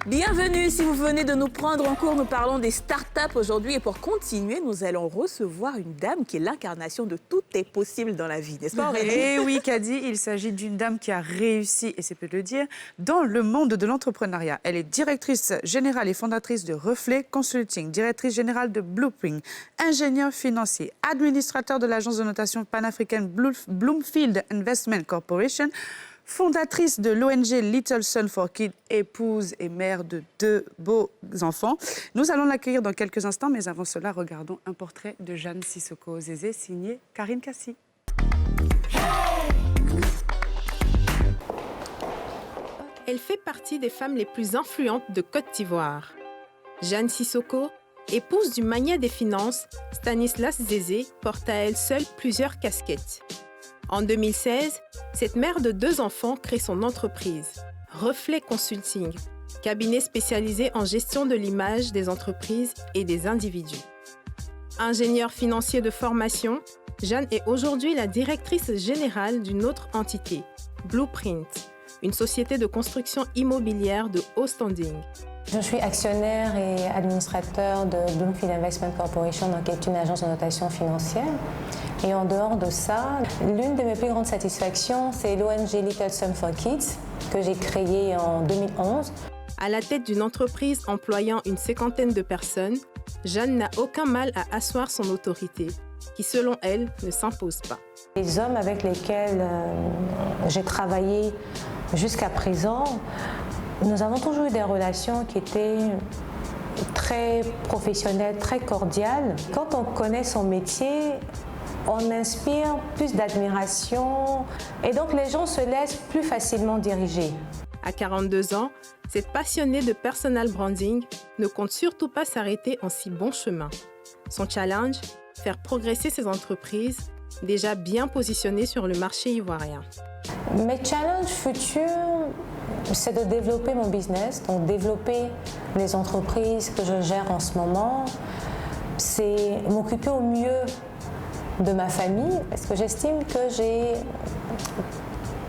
Bienvenue, si vous venez de nous prendre en cours, nous parlons des startups aujourd'hui. Et pour continuer, nous allons recevoir une dame qui est l'incarnation de tout est possible dans la vie, n'est-ce pas Aurélie? Eh oui, Kadi, il s'agit d'une dame qui a réussi, et c'est peu de le dire, dans le monde de l'entrepreneuriat. Elle est directrice générale et fondatrice de Reflet Consulting, directrice générale de Blueprint, ingénieure financier, administrateur de l'agence de notation panafricaine Bloomfield Investment Corporation, fondatrice de l'ONG Little Sun for Kids, épouse et mère de 2 beaux enfants. Nous allons l'accueillir dans quelques instants, mais avant cela, regardons un portrait de Jeanne Sissoko Zézé, signé Karine Kassi. Elle fait partie des femmes les plus influentes de Côte d'Ivoire. Jeanne Sissoko, épouse du magnat des finances, Stanislas Zézé, porte à elle seule plusieurs casquettes. En 2016, cette mère de 2 enfants crée son entreprise, Reflet Consulting, cabinet spécialisé en gestion de l'image des entreprises et des individus. Ingénieure financier de formation, Jeanne est aujourd'hui la directrice générale d'une autre entité, Blueprint, une société de construction immobilière de haut standing. Je suis actionnaire et administrateur de Bloomfield Investment Corporation, qui est une agence de notation financière. Et en dehors de ça, l'une de mes plus grandes satisfactions, c'est l'ONG Little Sun for Kids, que j'ai créée en 2011. À la tête d'une entreprise employant une 50aine de personnes, Jeanne n'a aucun mal à asseoir son autorité, qui selon elle ne s'impose pas. Les hommes avec lesquels j'ai travaillé jusqu'à présent, nous avons toujours eu des relations qui étaient très professionnelles, très cordiales. Quand on connaît son métier, on inspire plus d'admiration et donc les gens se laissent plus facilement diriger. À 42 ans, cette passionnée de personal branding ne compte surtout pas s'arrêter en si bon chemin. Son challenge, faire progresser ses entreprises, déjà bien positionnées sur le marché ivoirien. Mes challenges futurs, c'est de développer mon business, donc développer les entreprises que je gère en ce moment. C'est m'occuper au mieux de ma famille, parce que j'estime que j'ai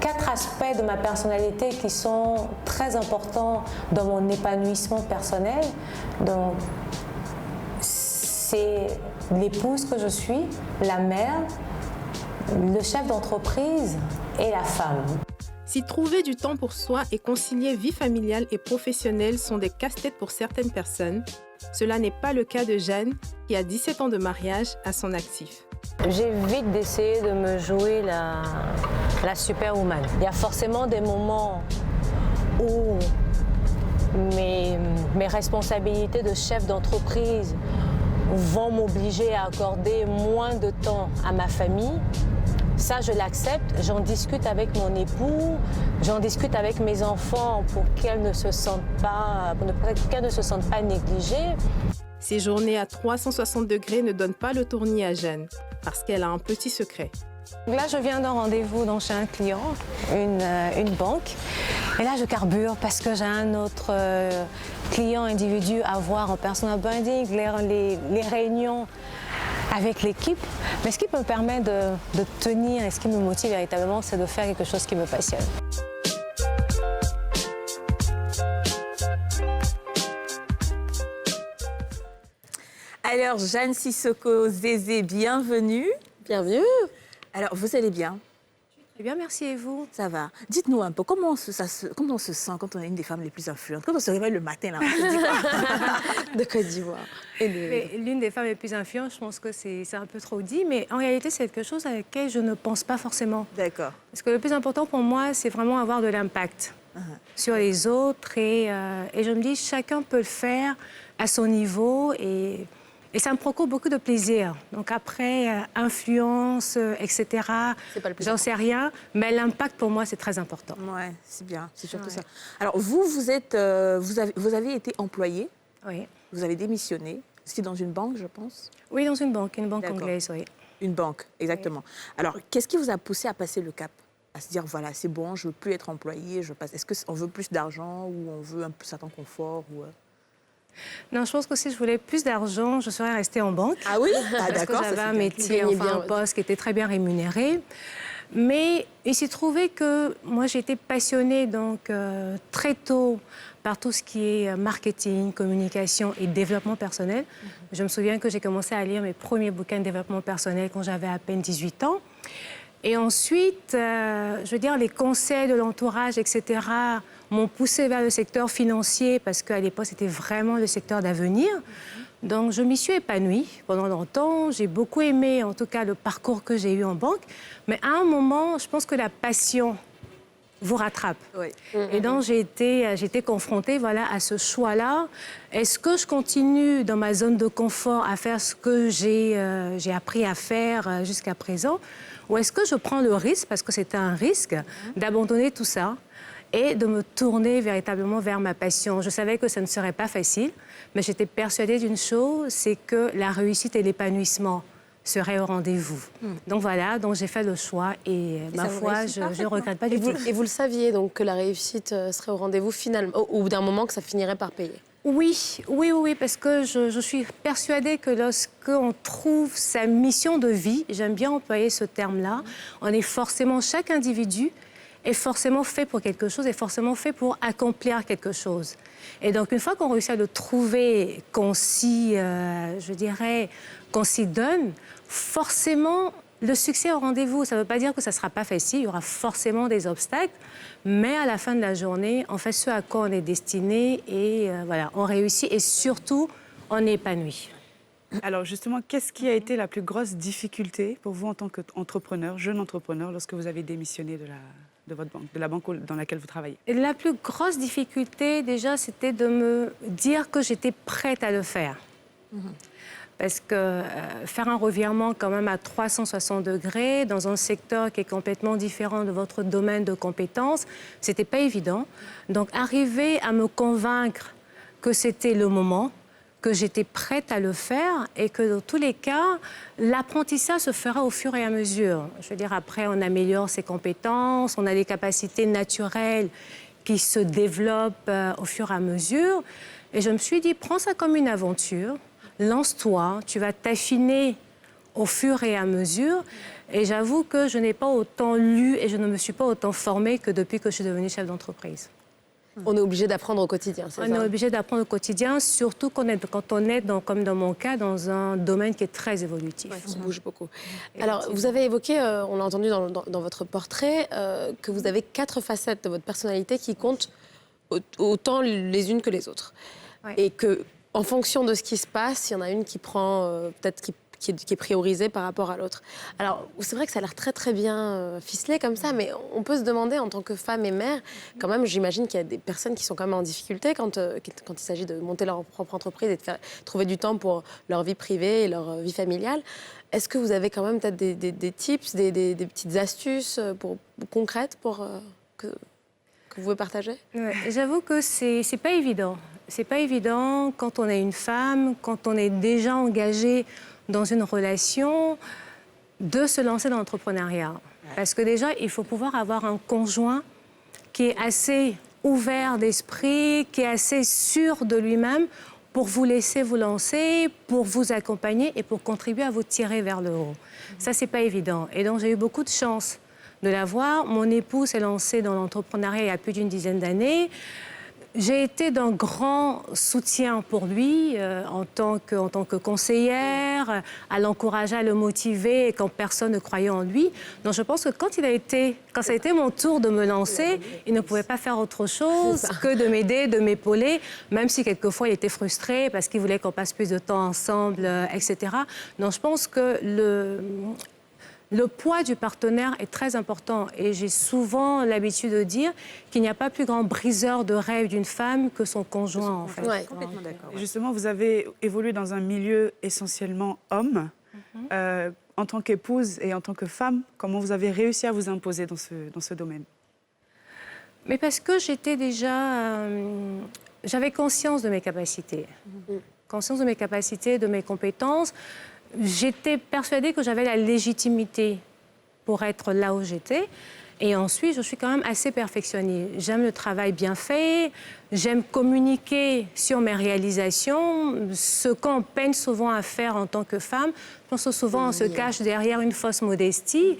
4 aspects de ma personnalité qui sont très importants dans mon épanouissement personnel. Donc, c'est l'épouse que je suis, la mère, le chef d'entreprise et la femme. Si trouver du temps pour soi et concilier vie familiale et professionnelle sont des casse-têtes pour certaines personnes, cela n'est pas le cas de Jeanne, qui a 17 ans de mariage à son actif. J'évite d'essayer de me jouer la superwoman. Il y a forcément des moments où mes responsabilités de chef d'entreprise vont m'obliger à accorder moins de temps à ma famille. Ça, je l'accepte. J'en discute avec mon époux, j'en discute avec mes enfants pour qu'elles ne se sentent pas négligées. Ces journées à 360 degrés ne donnent pas le tournis à Jeanne, parce qu'elle a un petit secret. Là, je viens d'un rendez-vous chez un client, une banque. Et là, je carbure parce que j'ai un autre client individu à voir en personal branding, les réunions avec l'équipe. Mais ce qui me permet de tenir et ce qui me motive véritablement, c'est de faire quelque chose qui me passionne. Alors, Jeanne Sissoko Zézé, bienvenue. Bienvenue. Alors, vous allez bien? Eh bien, merci et vous? Ça va. Dites-nous un peu, comment on se sent quand on est une des femmes les plus influentes? Quand on se réveille le matin, là, on se dit quoi? De Côte d'Ivoire. L'une des femmes les plus influentes, je pense que c'est un peu trop dit, mais en réalité, c'est quelque chose avec lequel je ne pense pas forcément. D'accord. Parce que le plus important pour moi, c'est vraiment avoir de l'impact sur les autres. Et je me dis, chacun peut le faire à son niveau et ça me procure beaucoup de plaisir. Donc après, influence, etc., j'en sais rien. Mais l'impact, pour moi, c'est très important. Ouais, c'est bien, c'est surtout ça. Alors, vous avez été employée. Oui. Vous avez démissionné. C'est dans une banque, je pense? Oui, dans une banque anglaise, oui. Une banque, exactement. Oui. Alors, qu'est-ce qui vous a poussé à passer le cap? À se dire, voilà, c'est bon, je ne veux plus être employée, Est-ce qu'on veut plus d'argent ou on veut un certain confort Non, je pense que si je voulais plus d'argent, je serais restée en banque. Ah oui? Parce que j'avais un métier, un poste qui était très bien rémunéré. Mais il s'est trouvé que moi, j'ai été passionnée donc, très tôt par tout ce qui est marketing, communication et développement personnel. Je me souviens que j'ai commencé à lire mes premiers bouquins de développement personnel quand j'avais à peine 18 ans. Et ensuite, je veux dire, les conseils de l'entourage, etc., m'ont poussée vers le secteur financier parce qu'à l'époque, c'était vraiment le secteur d'avenir. Donc, je m'y suis épanouie pendant longtemps. J'ai beaucoup aimé, en tout cas, le parcours que j'ai eu en banque. Mais à un moment, je pense que la passion vous rattrape. Oui. Et donc, j'ai été confrontée voilà, à ce choix-là. Est-ce que je continue dans ma zone de confort à faire ce que j'ai appris à faire jusqu'à présent? Ou est-ce que je prends le risque, parce que c'était un risque, d'abandonner tout ça et de me tourner véritablement vers ma passion? Je savais que ça ne serait pas facile, mais j'étais persuadée d'une chose, c'est que la réussite et l'épanouissement seraient au rendez-vous. Donc voilà, donc j'ai fait le choix et ma foi, je ne regrette pas du tout. Et vous le saviez donc que la réussite serait au rendez-vous finalement, au bout d'un moment que ça finirait par payer? Oui, parce que je suis persuadée que lorsqu'on trouve sa mission de vie, j'aime bien employer ce terme-là, on est forcément, chaque individu est forcément fait pour quelque chose, est forcément fait pour accomplir quelque chose. Et donc, une fois qu'on réussit à le trouver, qu'on s'y donne, forcément, le succès est au rendez-vous. Ça ne veut pas dire que ça ne sera pas facile, il y aura forcément des obstacles, mais à la fin de la journée, on fait ce à quoi on est destiné et voilà, on réussit et surtout, on est épanoui. Alors justement, qu'est-ce qui a été la plus grosse difficulté pour vous en tant qu'entrepreneur, jeune entrepreneur, lorsque vous avez démissionné de votre banque, de la banque dans laquelle vous travaillez? La plus grosse difficulté, déjà, c'était de me dire que j'étais prête à le faire. Parce que faire un revirement quand même à 360 degrés dans un secteur qui est complètement différent de votre domaine de compétences, c'était pas évident. Donc arriver à me convaincre que c'était le moment, que j'étais prête à le faire et que dans tous les cas, l'apprentissage se fera au fur et à mesure. Je veux dire, après, on améliore ses compétences, on a des capacités naturelles qui se développent au fur et à mesure. Et je me suis dit, prends ça comme une aventure. Lance-toi, tu vas t'affiner au fur et à mesure. Et j'avoue que je n'ai pas autant lu et je ne me suis pas autant formée que depuis que je suis devenue chef d'entreprise. On est obligé d'apprendre au quotidien, c'est ça? On est obligé d'apprendre au quotidien, surtout quand on est comme dans mon cas, dans un domaine qui est très évolutif. Ouais, ça bouge beaucoup. Alors, vous avez évoqué, on l'a entendu dans votre portrait, que vous avez 4 facettes de votre personnalité qui comptent autant les unes que les autres. Ouais. Et que en fonction de ce qui se passe, il y en a une qui prend, peut-être qui est priorisée par rapport à l'autre. Alors, c'est vrai que ça a l'air très, très bien ficelé comme ça, mais on peut se demander, en tant que femme et mère, quand même, j'imagine qu'il y a des personnes qui sont quand même en difficulté quand il s'agit de monter leur propre entreprise et de trouver du temps pour leur vie privée et leur vie familiale. Est-ce que vous avez quand même peut-être des tips, des petites astuces concrètes que vous pouvez partager? Ouais, j'avoue que c'est pas évident. C'est pas évident quand on est une femme, quand on est déjà engagé dans une relation, de se lancer dans l'entrepreneuriat. Parce que déjà, il faut pouvoir avoir un conjoint qui est assez ouvert d'esprit, qui est assez sûr de lui-même pour vous laisser vous lancer, pour vous accompagner et pour contribuer à vous tirer vers le haut. Ça, c'est pas évident. Et donc, j'ai eu beaucoup de chance de l'avoir. Mon époux s'est lancé dans l'entrepreneuriat il y a plus d'une dizaine d'années. J'ai été d'un grand soutien pour lui en tant que conseillère, à l'encourager, à le motiver quand personne ne croyait en lui. Donc je pense que quand ça a été mon tour de me lancer, il ne pouvait pas faire autre chose que de m'aider, de m'épauler, même si quelquefois il était frustré parce qu'il voulait qu'on passe plus de temps ensemble, etc. Donc je pense que le poids du partenaire est très important et j'ai souvent l'habitude de dire qu'il n'y a pas plus grand briseur de rêve d'une femme que son conjoint, en fait. Ouais. Complètement d'accord. Justement, vous avez évolué dans un milieu essentiellement homme. En tant qu'épouse et en tant que femme, comment vous avez réussi à vous imposer dans ce domaine? Mais parce que j'étais déjà... j'avais conscience de mes capacités. Conscience de mes capacités, de mes compétences. J'étais persuadée que j'avais la légitimité pour être là où j'étais. Et ensuite, je suis quand même assez perfectionniste. J'aime le travail bien fait, j'aime communiquer sur mes réalisations, ce qu'on peine souvent à faire en tant que femme. Je pense que souvent, on se cache derrière une fausse modestie.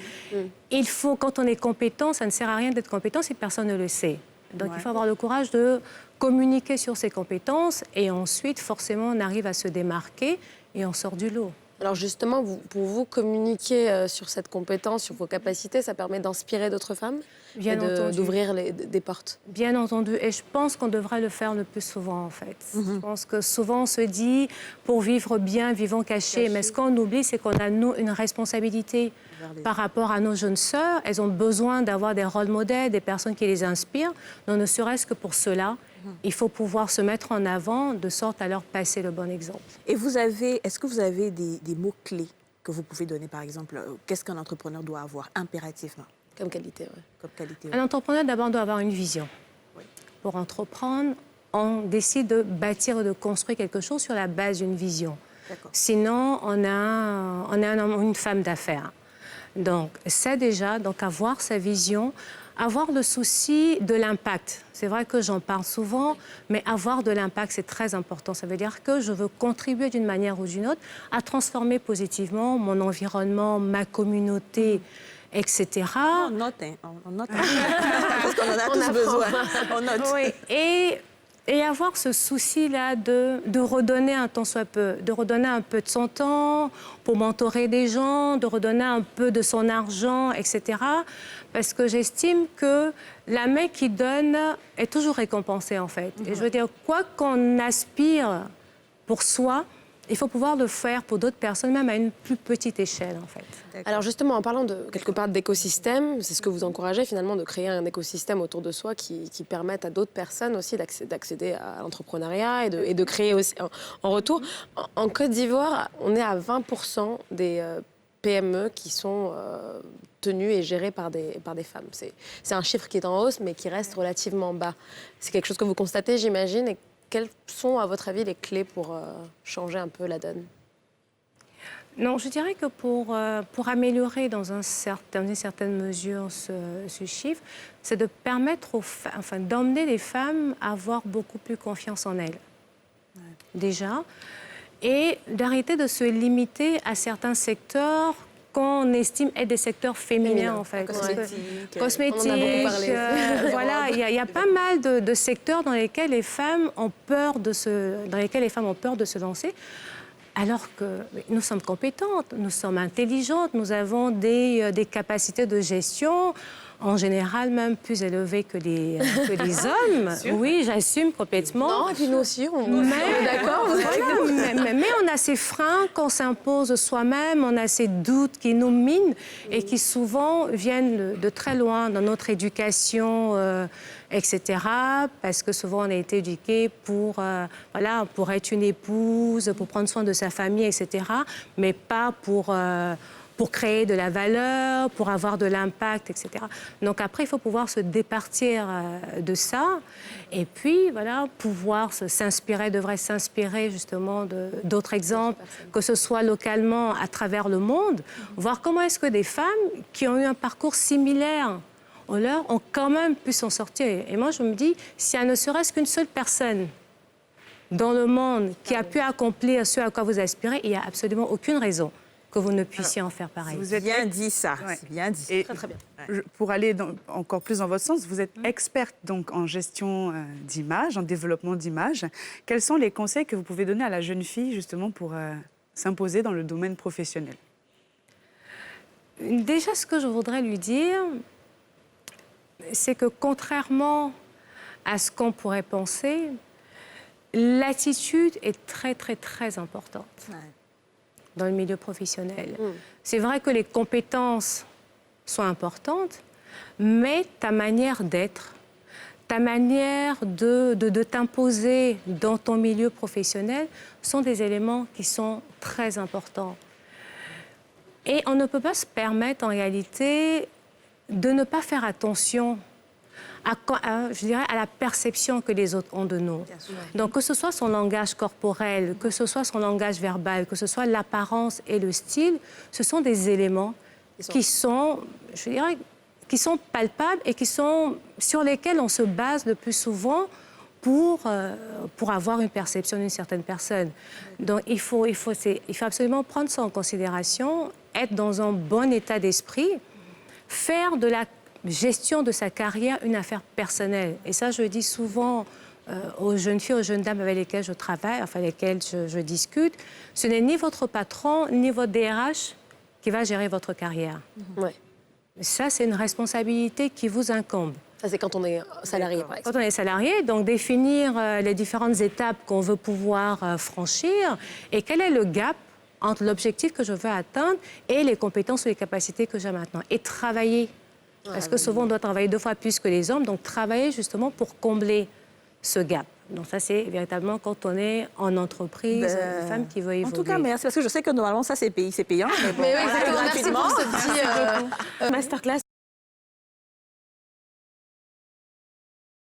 Il faut, quand on est compétent, ça ne sert à rien d'être compétent si personne ne le sait. Donc, il faut avoir le courage de communiquer sur ses compétences et ensuite, forcément, on arrive à se démarquer et on sort du lot. Alors justement, pour vous, communiquer sur cette compétence, sur vos capacités, ça permet d'inspirer d'autres femmes Bien entendu. d'ouvrir des portes. Bien entendu. Et je pense qu'on devrait le faire le plus souvent, en fait. Je pense que souvent, on se dit, pour vivre bien, vivons cachés. Mais ce qu'on oublie, c'est qu'on a, nous, une responsabilité par rapport à nos jeunes sœurs. Elles ont besoin d'avoir des rôles modèles, des personnes qui les inspirent. Donc, ne serait-ce que pour cela, il faut pouvoir se mettre en avant de sorte à leur passer le bon exemple. Et est-ce que vous avez des mots-clés que vous pouvez donner, par exemple, qu'est-ce qu'un entrepreneur doit avoir impérativement Comme qualité, oui. comme qualité? Un entrepreneur, d'abord, doit avoir une vision. Oui. Pour entreprendre, on décide de bâtir, de construire quelque chose sur la base d'une vision. D'accord. Sinon, on a un homme ou une femme d'affaires. Donc, ça déjà, donc avoir sa vision, avoir le souci de l'impact. C'est vrai que j'en parle souvent, mais avoir de l'impact, c'est très important. Ça veut dire que je veux contribuer d'une manière ou d'une autre à transformer positivement mon environnement, ma communauté, etc. On note, hein. On note. Parce qu'on en a tous besoin. On note. Oui, et avoir ce souci-là de redonner un tant soit peu, de redonner un peu de son temps pour mentorer des gens, de redonner un peu de son argent, etc. Parce que j'estime que la main qui donne est toujours récompensée, en fait. Et je veux dire, quoi qu'on aspire pour soi, il faut pouvoir le faire pour d'autres personnes, même à une plus petite échelle, en fait. Alors justement, en parlant de quelque part d'écosystème, c'est ce que vous encouragez finalement, de créer un écosystème autour de soi qui permette à d'autres personnes aussi d'accéder à l'entrepreneuriat et de créer aussi en retour. En Côte d'Ivoire, on est à 20% des PME qui sont tenues et gérées par des femmes. C'est un chiffre qui est en hausse, mais qui reste relativement bas. C'est quelque chose que vous constatez, j'imagine, et quelles sont, à votre avis, les clés pour changer un peu la donne ? Non, je dirais que pour améliorer dans une certaine mesure ce chiffre, c'est de permettre d'emmener les femmes à avoir beaucoup plus confiance en elles, déjà, et d'arrêter de se limiter à certains secteurs qu'on estime être des secteurs féminins, en fait. Cosmétiques, on en a beaucoup parlé. Voilà, il y a pas mal de secteurs dans lesquels les femmes ont peur de se lancer. Alors que nous sommes compétentes, nous sommes intelligentes, nous avons des capacités de gestion, en général même plus élevées que les hommes. Oui, j'assume complètement. Non, et puis nous aussi, on est d'accord. Mais on a ces freins qu'on s'impose soi-même, on a ces doutes qui nous minent et qui souvent viennent de très loin dans notre éducation, etc. Parce que souvent on a été éduqués pour être une épouse, pour prendre soin de sa famille, etc. Mais pas pour créer de la valeur, pour avoir de l'impact, etc. Donc après, il faut pouvoir se départir de ça et puis, voilà, pouvoir devrait s'inspirer justement d'autres exemples, que ce soit localement à travers le monde, voir comment est-ce que des femmes qui ont eu un parcours similaire au leur ont quand même pu s'en sortir. Et moi, je me dis, s'il y a ne serait-ce qu'une seule personne dans le monde qui a pu accomplir ce à quoi vous aspirez, il n'y a absolument aucune raison que vous ne puissiez en faire pareil. Vous avez bien dit ça, Ouais. c'est bien dit. Et Très bien. pour aller encore plus dans votre sens, vous êtes experte donc en gestion d'image, en développement d'image. Quels sont les conseils que vous pouvez donner à la jeune fille justement pour s'imposer dans le domaine professionnel? Déjà, ce que je voudrais lui dire, c'est que contrairement à ce qu'on pourrait penser, l'attitude est très, très, très importante dans le milieu professionnel. C'est vrai que les compétences sont importantes, mais ta manière d'être, ta manière de t'imposer dans ton milieu professionnel sont des éléments qui sont très importants. Et on ne peut pas se permettre en réalité de ne pas faire attention à la perception que les autres ont de nous. Donc, que ce soit son langage corporel, que ce soit son langage verbal, que ce soit l'apparence et le style, ce sont des éléments qui sont, je dirais, qui sont palpables et sur lesquels on se base le plus souvent pour avoir une perception d'une certaine personne. Donc, il faut absolument prendre ça en considération, être dans un bon état d'esprit, faire de la gestion de sa carrière une affaire personnelle. Et ça, je le dis souvent aux jeunes filles, aux jeunes dames avec lesquelles je travaille, enfin lesquelles je discute, ce n'est ni votre patron, ni votre DRH qui va gérer votre carrière. Ouais. Ça, c'est une responsabilité qui vous incombe. Ça, c'est quand on est salarié, par exemple. Quand on est salarié, donc définir les différentes étapes qu'on veut pouvoir franchir et quel est le gap entre l'objectif que je veux atteindre et les compétences ou les capacités que j'ai maintenant. Et travailler. Parce que souvent, on doit travailler 2 fois plus que les hommes. Donc, travailler justement pour combler ce gap. Donc ça, c'est véritablement quand on est en entreprise, une femme qui veut évoluer. En tout cas, merci, parce que je sais que normalement, ça, c'est payant. Mais bon, Mais oui, voilà, exactement. Merci rapidement. pour ce petit masterclass